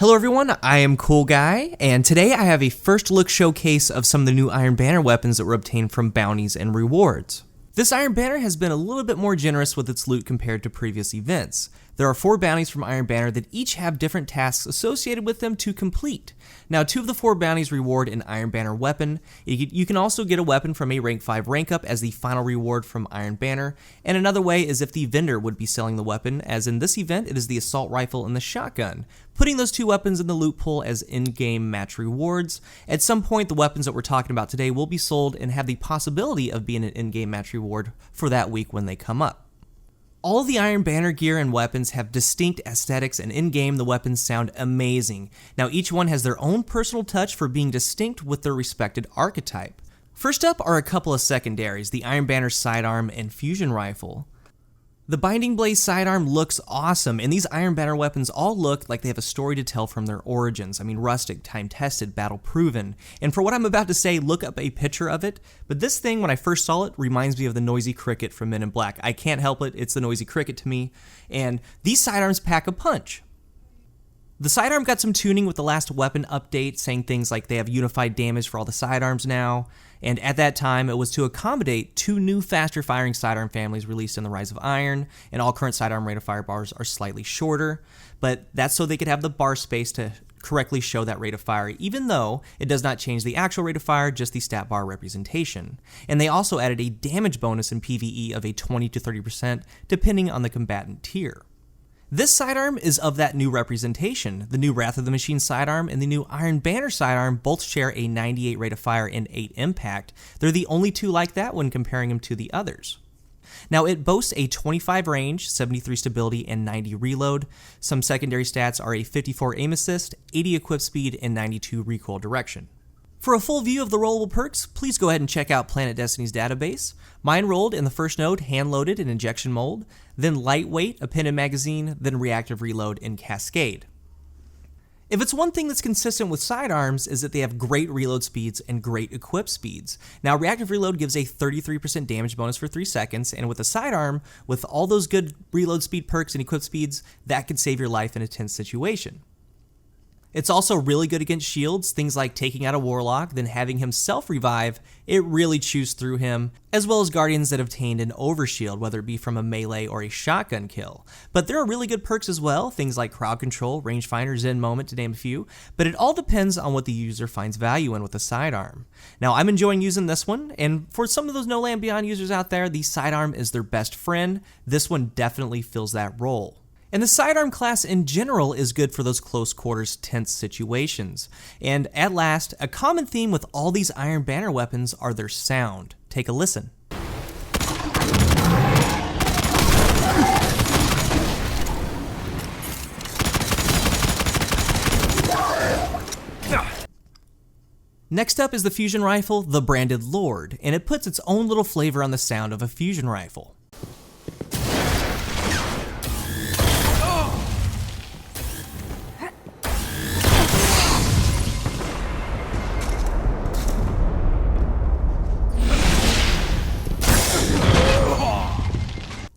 Hello everyone, I am CoolGuy, and today I have a first look showcase of some of the new Iron Banner weapons that were obtained from bounties and rewards. This Iron Banner has been a little bit more generous with its loot compared to previous events. There are 4 bounties from Iron Banner that each have different tasks associated with them to complete. Now 2 of the 4 bounties reward an Iron Banner weapon. You can also get a weapon from a rank 5 rank up as the final reward from Iron Banner, and another way is if the vendor would be selling the weapon, as in this event it is the assault rifle and the shotgun. Putting those 2 weapons in the loot pool as in-game match rewards. At some point the weapons that we're talking about today will be sold and have the possibility of being an in-game match reward for that week when they come up. All of the Iron Banner gear and weapons have distinct aesthetics, and in-game the weapons sound amazing. Now each one has their own personal touch for being distinct with their respected archetype. First up are a couple of secondaries, the Iron Banner Sidearm and Fusion Rifle. The Binding Blaze Sidearm looks awesome, and these Iron Banner weapons all look like they have a story to tell from their origins. I mean, rustic, time-tested, battle-proven. And for what I'm about to say, look up a picture of it. But this thing, when I first saw it, reminds me of the noisy cricket from Men in Black. I can't help it, it's the noisy cricket to me. And these sidearms pack a punch. The sidearm got some tuning with the last weapon update, saying things like they have unified damage for all the sidearms now, and at that time it was to accommodate 2 new faster firing sidearm families released in the Rise of Iron, and all current sidearm rate of fire bars are slightly shorter, but that's so they could have the bar space to correctly show that rate of fire, even though it does not change the actual rate of fire, just the stat bar representation. And they also added a damage bonus in PvE of a 20 to 30% depending on the combatant tier. This sidearm is of that new representation. The new Wrath of the Machine sidearm and the new Iron Banner sidearm both share a 98 rate of fire and 8 impact. They're the only 2 like that when comparing them to the others. Now it boasts a 25 range, 73 stability, and 90 reload. Some secondary stats are a 54 aim assist, 80 equip speed, and 92 recoil direction. For a full view of the rollable perks, please go ahead and check out Planet Destiny's database. Mine rolled in the first node, hand-loaded in injection mold, then lightweight, appended magazine, then reactive reload in cascade. If it's one thing that's consistent with sidearms is that they have great reload speeds and great equip speeds. Now reactive reload gives a 33% damage bonus for 3 seconds, and with a sidearm, with all those good reload speed perks and equip speeds, that could save your life in a tense situation. It's also really good against shields, things like taking out a Warlock, then having him self-revive, it really chews through him, as well as Guardians that obtained an overshield, whether it be from a melee or a shotgun kill. But there are really good perks as well, things like Crowd Control, Rangefinder, Zen Moment, to name a few, but it all depends on what the user finds value in with the sidearm. Now I'm enjoying using this one, and for some of those No Land Beyond users out there, the sidearm is their best friend. This one definitely fills that role. And the sidearm class in general is good for those close quarters, tense situations. And at last, a common theme with all these Iron Banner weapons are their sound. Take a listen. Next up is the Fusion Rifle, the Branded Lord, and it puts its own little flavor on the sound of a fusion rifle.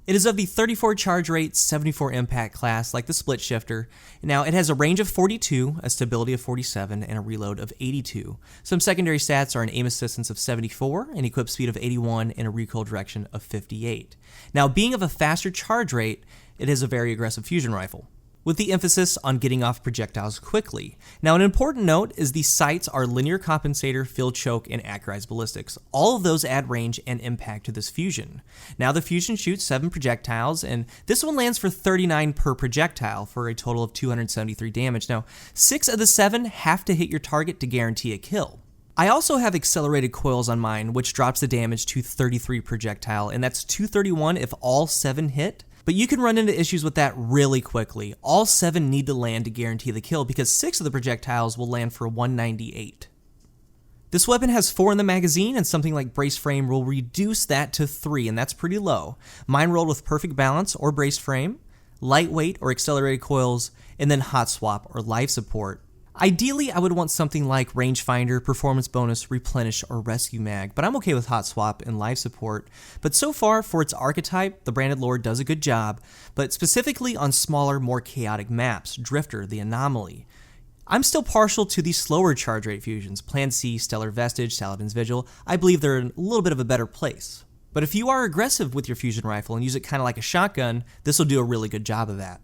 It is of the 34 charge rate, 74 impact class, like the split shifter. Now, it has a range of 42, a stability of 47, and a reload of 82. Some secondary stats are an aim assistance of 74, an equip speed of 81, and a recoil direction of 58. Now, being of a faster charge rate, it is a very aggressive fusion rifle, with the emphasis on getting off projectiles quickly. Now, an important note is the sights are linear compensator, field choke, and accurized ballistics. All of those add range and impact to this fusion. Now, the fusion shoots 7 projectiles, and this one lands for 39 per projectile for a total of 273 damage. Now, 6 of the 7 have to hit your target to guarantee a kill. I also have accelerated coils on mine, which drops the damage to 33 projectile, and that's 231 if all 7 hit. But you can run into issues with that really quickly. All 7 need to land to guarantee the kill because 6 of the projectiles will land for 198. This weapon has 4 in the magazine, and something like Brace Frame will reduce that to 3, and that's pretty low. Mine rolled with Perfect Balance or Brace Frame, Lightweight or Accelerated Coils, and then Hot Swap or Life Support. Ideally, I would want something like Rangefinder, Performance Bonus, Replenish, or Rescue Mag, but I'm okay with Hot Swap and Life Support. But so far, for its archetype, the Branded Lord does a good job, but specifically on smaller, more chaotic maps, Drifter, the Anomaly. I'm still partial to the slower charge rate fusions, Plan C, Stellar Vestige, Saladin's Vigil. I believe they're in a little bit of a better place. But if you are aggressive with your fusion rifle and use it kind of like a shotgun, this will do a really good job of that.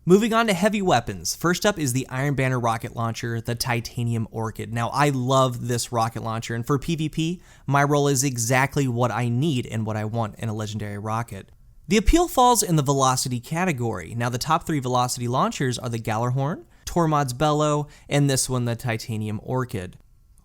Moving on to heavy weapons. First up is the Iron Banner rocket launcher, the Titanium Orchid. Now, I love this rocket launcher, and for PvP, my role is exactly what I need and what I want in a legendary rocket. The appeal falls in the velocity category. Now, the top 3 velocity launchers are the Gallarhorn, Tormod's Bellow, and this one, the Titanium Orchid.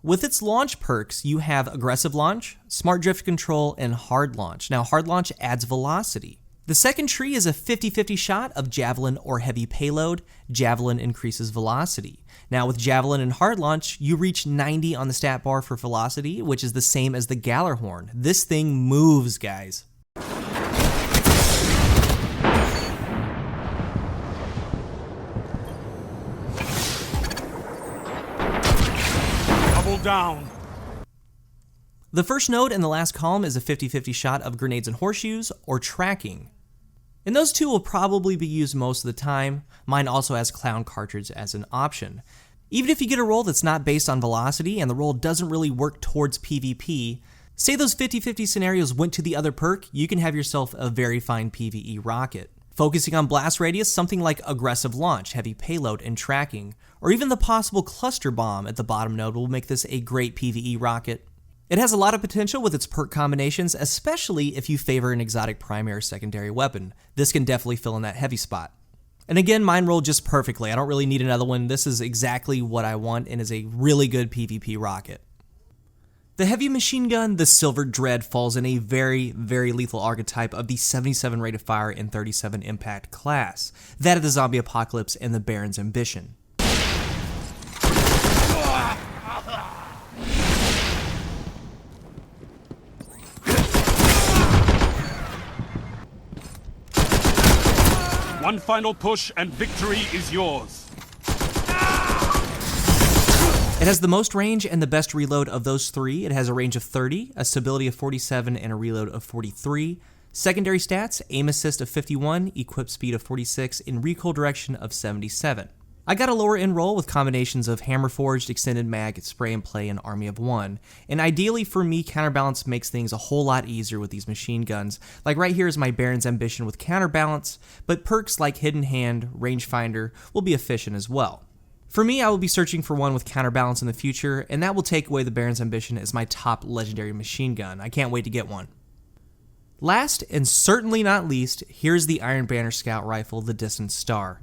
With its launch perks, you have Aggressive Launch, Smart Drift Control, and Hard Launch. Now, Hard Launch adds velocity. The second tree is a 50-50 shot of Javelin or Heavy Payload. Javelin increases velocity. Now, with Javelin and Hard Launch, you reach 90 on the stat bar for velocity, which is the same as the Gallarhorn. This thing moves, guys. Down. The first node in the last column is a 50-50 shot of Grenades and Horseshoes, or Tracking. And those two will probably be used most of the time. Mine also has Clown Cartridge as an option. Even if you get a roll that's not based on velocity and the roll doesn't really work towards PvP, say those 50-50 scenarios went to the other perk, you can have yourself a very fine PvE rocket. Focusing on blast radius, something like Aggressive Launch, Heavy Payload, and Tracking, or even the possible Cluster Bomb at the bottom node will make this a great PvE rocket. It has a lot of potential with its perk combinations, especially if you favor an exotic primary or secondary weapon. This can definitely fill in that heavy spot. And again, mine rolled just perfectly. I don't really need another one. This is exactly what I want and is a really good PvP rocket. The heavy machine gun, the Silver Dread, falls in a very, very lethal archetype of the 77 rate of fire and 37 impact class, that of the Zombie Apocalypse and the Baron's Ambition. One final push and victory is yours. It has the most range and the best reload of those 3. It has a range of 30, a stability of 47, and a reload of 43. Secondary stats, aim assist of 51, equip speed of 46, and recoil direction of 77. I got a lower end roll with combinations of Hammer Forged, Extended Mag, Spray and Play, and Army of One. And ideally for me, Counterbalance makes things a whole lot easier with these machine guns. Like right here is my Baron's Ambition with Counterbalance, but perks like Hidden Hand, Rangefinder will be efficient as well. For me, I will be searching for one with Counterbalance in the future, and that will take away the Baron's Ambition as my top legendary machine gun. I can't wait to get one. Last, and certainly not least, here's the Iron Banner Scout Rifle, the Distant Star.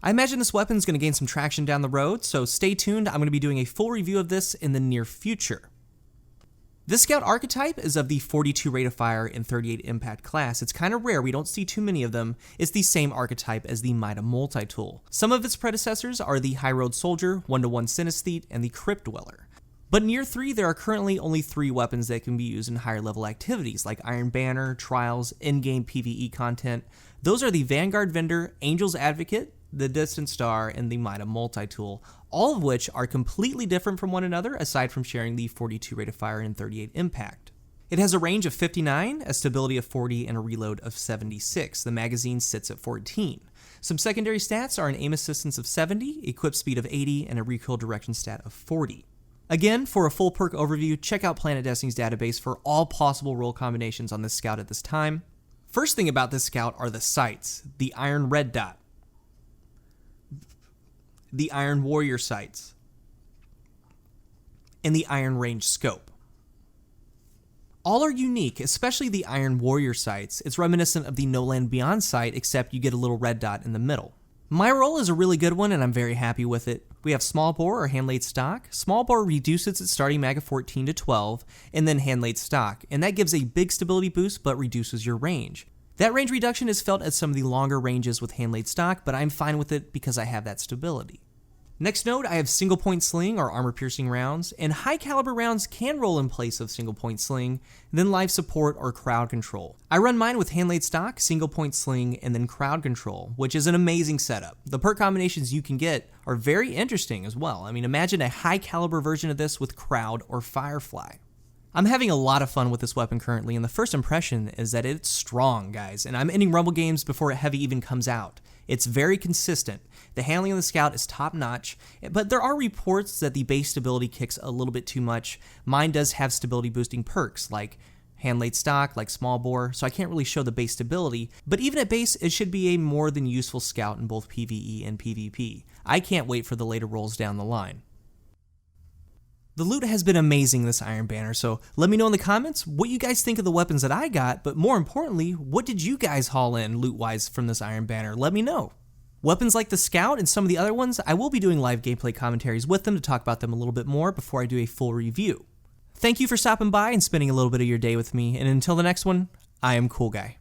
I imagine this weapon is going to gain some traction down the road, so stay tuned. I'm going to be doing a full review of this in the near future. This Scout archetype is of the 42 rate of fire and 38 impact class. It's kind of rare, we don't see too many of them. It's the same archetype as the Mida multi-tool. Some of its predecessors are the High Road Soldier, 1-to-1 Synesthete, and the Crypt Dweller. But in Year 3, there are currently only 3 weapons that can be used in higher level activities, like Iron Banner, Trials, in-game PvE content. Those are the Vanguard Vendor, Angel's Advocate, the Distant Star, and the Mida multi-tool, all of which are completely different from one another aside from sharing the 42 rate of fire and 38 impact. It has a range of 59, a stability of 40, and a reload of 76. The magazine sits at 14. Some secondary stats are an aim assistance of 70, equip speed of 80, and a recoil direction stat of 40. Again, for a full perk overview, check out Planet Destiny's database for all possible roll combinations on this Scout at this time. First thing about this Scout are the sights, the Iron Red Dot, the Iron Warrior sights, and the Iron Range scope. All are unique, especially the Iron Warrior sights. It's reminiscent of the No Land Beyond sight, except you get a little red dot in the middle. My roll is a really good one, and I'm very happy with it. We have small bore or hand laid stock. Small bore reduces its starting mag of 14 to 12, and then hand laid stock, and that gives a big stability boost but reduces your range. That range reduction is felt at some of the longer ranges with hand-laid stock, but I'm fine with it because I have that stability. Next note, I have single point sling or armor piercing rounds, and high caliber rounds can roll in place of single point sling, then live support or crowd control. I run mine with hand-laid stock, single point sling, and then crowd control, which is an amazing setup. The perk combinations you can get are very interesting as well. I mean, imagine a high caliber version of this with crowd or firefly. I'm having a lot of fun with this weapon currently, and the first impression is that it's strong, guys, and I'm ending Rumble games before Heavy even comes out. It's very consistent. The handling of the Scout is top-notch, but there are reports that the base stability kicks a little bit too much. Mine does have stability-boosting perks, like hand-laid stock, like small bore, so I can't really show the base stability, but even at base, it should be a more than useful Scout in both PvE and PvP. I can't wait for the later rolls down the line. The loot has been amazing this Iron Banner, so let me know in the comments what you guys think of the weapons that I got, but more importantly, what did you guys haul in loot-wise from this Iron Banner? Let me know. Weapons like the Scout and some of the other ones, I will be doing live gameplay commentaries with them to talk about them a little bit more before I do a full review. Thank you for stopping by and spending a little bit of your day with me, and until the next one, I am CoolGuy.